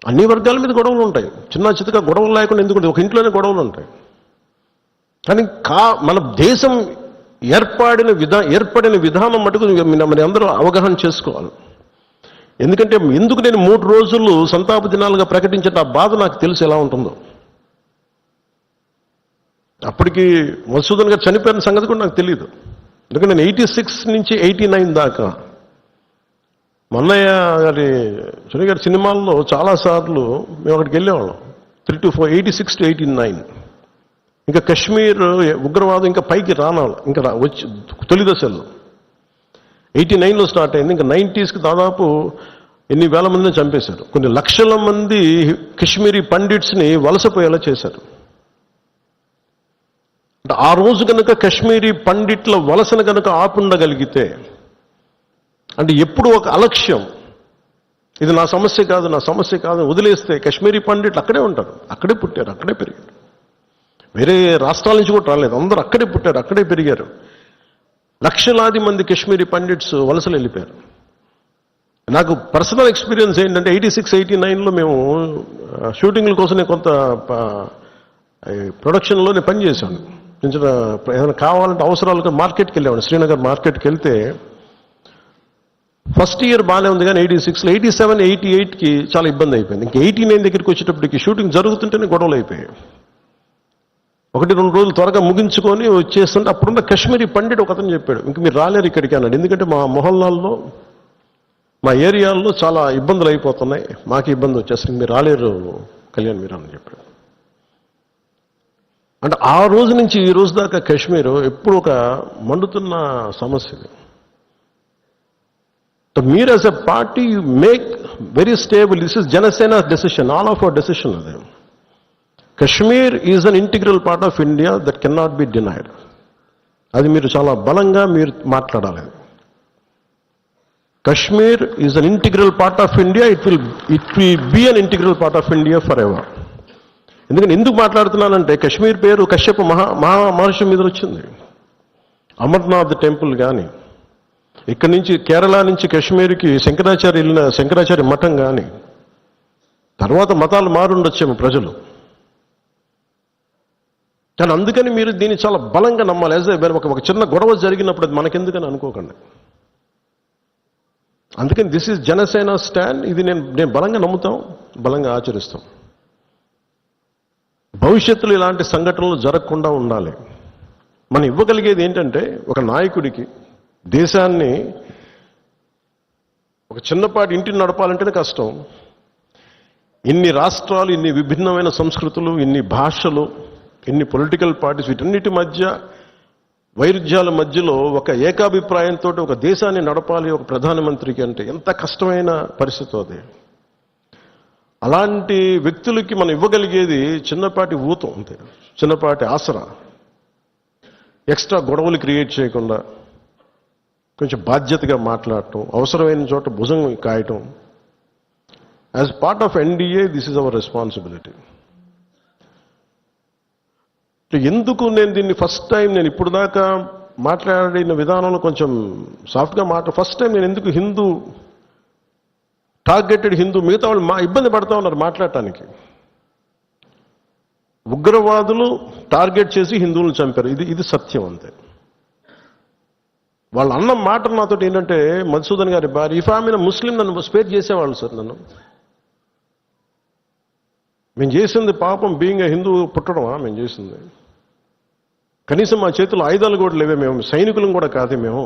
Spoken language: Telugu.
అన్ని వర్గాల మీద గొడవలు ఉంటాయి, చిన్న చితక గొడవలు లేకుండా ఎందుకు ఒక ఇంట్లోనే గొడవలు ఉంటాయి. కానీ మన దేశం ఏర్పడిన విధానం మటుకు మరి అందరూ అవగాహన చేసుకోవాలి. ఎందుకంటే ఎందుకు నేను 3 రోజులు సంతాప దినాలుగా ప్రకటించిన ఆ బాధ నాకు తెలుసు ఎలా ఉంటుందో. అప్పటికి మధుసూదన్ గారు చనిపోయిన సంగతి కూడా నాకు తెలియదు. ఎందుకంటే నేను 86 నుంచి 89 దాకా మన్నయ్య గారి సునీ గారి సినిమాల్లో చాలాసార్లు మేము అక్కడికి వెళ్ళేవాళ్ళం. 3 to 4, 86 to 89. ఇంకా కశ్మీర్ ఉగ్రవాదం ఇంకా పైకి రానాలి, ఇంకా వచ్చి తొలి దశల్లో 89లో స్టార్ట్ అయింది. ఇంకా 90స్కి దాదాపు ఎన్ని వేల మందిని చంపేశారు. కొన్ని లక్షల మంది కశ్మీరీ పండిట్స్ని వలసపోయేలా చేశారు. అంటే ఆ రోజు కనుక కశ్మీరీ పండిట్ల వలసను కనుక ఆపుండగలిగితే, అంటే ఎప్పుడు ఒక అలక్ష్యం, ఇది నా సమస్య కాదు నా సమస్య కాదు వదిలేస్తే కశ్మీరీ పండిట్లు అక్కడే ఉంటారు, అక్కడే పుట్టారు, అక్కడే పెరిగారు. వేరే రాష్ట్రాల నుంచి కూడా రాలేదు, అందరూ అక్కడే పుట్టారు, అక్కడే పెరిగారు. లక్షలాది మంది కశ్మీరీ పండిట్స్ వలసలు వెళ్ళిపోయారు. నాకు పర్సనల్ ఎక్స్పీరియన్స్ ఏంటంటే 86, 89లో మేము షూటింగ్ల కోసం నేను కొంత ప్రొడక్షన్లో నేను పనిచేశాను. ఏదైనా కావాలంటే అవసరాలుగా మార్కెట్కి వెళ్ళేవాడు. శ్రీనగర్ మార్కెట్కి వెళ్తే ఫస్ట్ ఇయర్ బాగానే ఉంది, కానీ 86లో 87, 88కి చాలా ఇబ్బంది అయిపోయింది. ఇంకా 89 దగ్గరికి వచ్చేటప్పటికి షూటింగ్ జరుగుతుంటేనే గొడవలు అయిపోయాయి. 1-2 రోజులు త్వరగా ముగించుకొని వచ్చేస్తుంటే అప్పుడున్న కశ్మీరీ పండిట్ ఒక అతను చెప్పాడు, ఇంక మీరు రాలేరు ఇక్కడికి అన్నాడు. ఎందుకంటే మా మొహల్లాల్లో మా ఏరియాల్లో చాలా ఇబ్బందులు అయిపోతున్నాయి, మాకు ఇబ్బంది వచ్చేసరికి మీరు రాలేరు కళ్యాణ్ మీరు అని చెప్పాడు. అంటే ఆ రోజు నుంచి ఈ రోజు దాకా కశ్మీర్ ఎప్పుడు ఒక మండుతున్న సమస్య. మీరు as a party you make very stable. This is Janasena decision, all of our decision. అదే Kashmir is an integral part of India that can not be denied. అది మీరు చాలా బలంగా మీరు మాట్లాడాలి. Kashmir is an integral part of India, it will be an integral part of India forever. ఎందుకంటే ఎందుకు మాట్లాడుతున్నానంటే కశ్మీర్ పేరు కశ్యప మహర్షి మీద వచ్చింది. అమర్నాథ్ టెంపుల్ కానీ, ఇక్కడి నుంచి కేరళ నుంచి కశ్మీర్కి శంకరాచార్య మఠం కానీ, తర్వాత మతాలు మారుండొచ్చేమో ప్రజలు, కానీ అందుకని మీరు దీన్ని చాలా బలంగా నమ్మాలి. ఒక చిన్న గొడవ జరిగినప్పుడు అది మనకెందుకని అనుకోకండి. అందుకని దిస్ ఈజ్ జనసేన స్టాండ్. ఇది నేను బలంగా నమ్ముతాం, బలంగా ఆచరిస్తాం. భవిష్యత్తులో ఇలాంటి సంఘటనలు జరగకుండా ఉండాలి. మనం ఇవ్వగలిగేది ఏంటంటే ఒక నాయకుడికి దేశాన్ని, ఒక చిన్నపాటి ఇంటిని నడపాలంటేనే కష్టం. ఇన్ని రాష్ట్రాలు, ఇన్ని విభిన్నమైన సంస్కృతులు, ఇన్ని భాషలు, ఇన్ని పొలిటికల్ పార్టీస్, వీటన్నిటి మధ్య వైరుధ్యాల మధ్యలో ఒక ఏకాభిప్రాయంతో ఒక దేశాన్ని నడపాలి ఒక ప్రధానమంత్రికి అంటే ఎంత కష్టమైన పరిస్థితి అది. అలాంటి వ్యక్తులకి మనం ఇవ్వగలిగేది చిన్నపాటి ఊతం అంతే, చిన్నపాటి ఆసరా. ఎక్స్ట్రా గొడవలు క్రియేట్ చేయకుండా కొంచెం బాధ్యతగా మాట్లాడటం, అవసరమైన చోట భుజం కాయటం. As part of NDA this is our responsibility. ఎందుకు నేను దీన్ని ఫస్ట్ టైం, నేను ఇప్పుడు దాకా మాట్లాడిన విధానంలో కొంచెం సాఫ్ట్గా ఫస్ట్ టైం నేను ఎందుకు హిందూ టార్గెటెడ్ హిందూ, మిగతా వాళ్ళు ఇబ్బంది పడతా ఉన్నారు మాట్లాడటానికి. ఉగ్రవాదులు టార్గెట్ చేసి హిందువులను చంపారు, ఇది సత్యం అంతే. వాళ్ళు అన్న మాట నాతో ఏంటంటే, మధుసూదన్ గారి భార్య, ఇఫ్ ఆమె ముస్లిం నన్ను స్పేర్ చేసేవాళ్ళు సార్. నన్ను మేము చేసింది పాపం, బీయింగ్ హిందూ పుట్టడమా మేము చేసింది? కనీసం మా చేతుల్లో ఆయుధాలు కూడా లేవే, మేము సైనికులం కూడా కాదే మేము.